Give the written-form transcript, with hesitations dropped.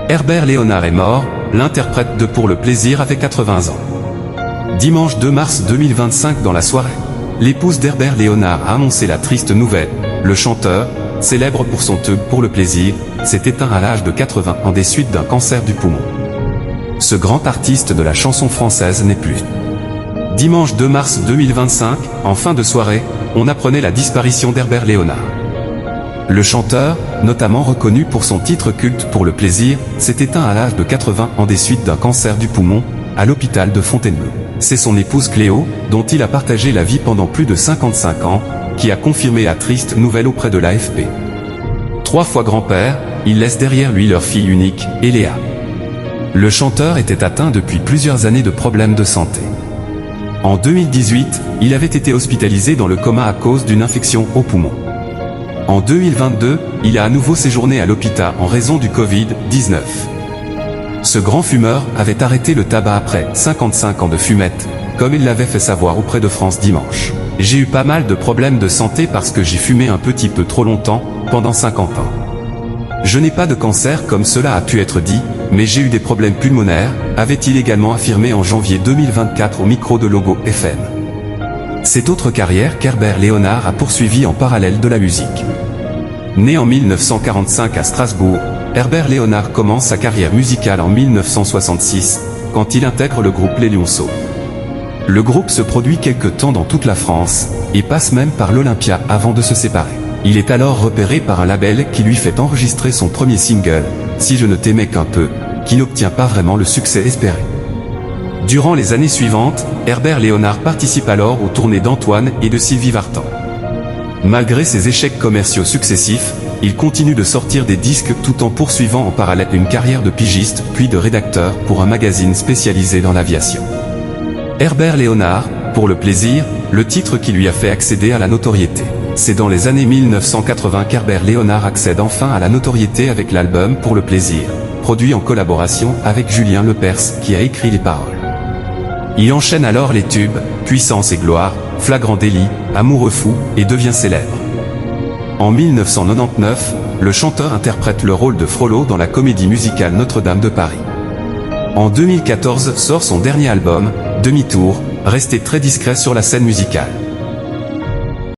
Herbert Léonard est mort, l'interprète de Pour le plaisir avait 80 ans. Dimanche 2 mars 2025 dans la soirée, l'épouse d'Herbert Léonard a annoncé la triste nouvelle. Le chanteur, célèbre pour son tube Pour le plaisir, s'est éteint à l'âge de 80 ans des suites d'un cancer du poumon. Ce grand artiste de la chanson française n'est plus. Dimanche 2 mars 2025, en fin de soirée, on apprenait la disparition d'Herbert Léonard. Le chanteur, notamment reconnu pour son titre culte Pour le plaisir, s'est éteint à l'âge de 80 ans des suites d'un cancer du poumon, à l'hôpital de Fontainebleau. C'est son épouse Cléo, dont il a partagé la vie pendant plus de 55 ans, qui a confirmé la triste nouvelle auprès de l'AFP. 3 fois grand-père, il laisse derrière lui leur fille unique, Eléa. Le chanteur était atteint depuis plusieurs années de problèmes de santé. En 2018, il avait été hospitalisé dans le coma à cause d'une infection au poumon. En 2022, il a à nouveau séjourné à l'hôpital en raison du Covid-19. Ce grand fumeur avait arrêté le tabac après 55 ans de fumette, comme il l'avait fait savoir auprès de France Dimanche. J'ai eu pas mal de problèmes de santé parce que j'ai fumé un petit peu trop longtemps, pendant 50 ans. Je n'ai pas de cancer comme cela a pu être dit, mais j'ai eu des problèmes pulmonaires, avait-il également affirmé en janvier 2024 au micro de Logo FM. Cette autre carrière qu'Herbert Léonard a poursuivie en parallèle de la musique. Né en 1945 à Strasbourg, Herbert Léonard commence sa carrière musicale en 1966, quand il intègre le groupe Les Lionceaux. Le groupe se produit quelque temps dans toute la France, et passe même par l'Olympia avant de se séparer. Il est alors repéré par un label qui lui fait enregistrer son premier single, Si je ne t'aimais qu'un peu, qui n'obtient pas vraiment le succès espéré. Durant les années suivantes, Herbert Léonard participe alors aux tournées d'Antoine et de Sylvie Vartan. Malgré ses échecs commerciaux successifs, il continue de sortir des disques tout en poursuivant en parallèle une carrière de pigiste puis de rédacteur pour un magazine spécialisé dans l'aviation. Herbert Léonard, Pour le plaisir, le titre qui lui a fait accéder à la notoriété. C'est dans les années 1980 qu'Herbert Léonard accède enfin à la notoriété avec l'album Pour le plaisir, produit en collaboration avec Julien Lepers qui a écrit les paroles. Il enchaîne alors les tubes, Puissance et gloire, Flagrant délit, Amoureux fou, et devient célèbre. En 1999, le chanteur interprète le rôle de Frollo dans la comédie musicale Notre-Dame de Paris. En 2014 sort son dernier album, Demi-tour, resté très discret sur la scène musicale.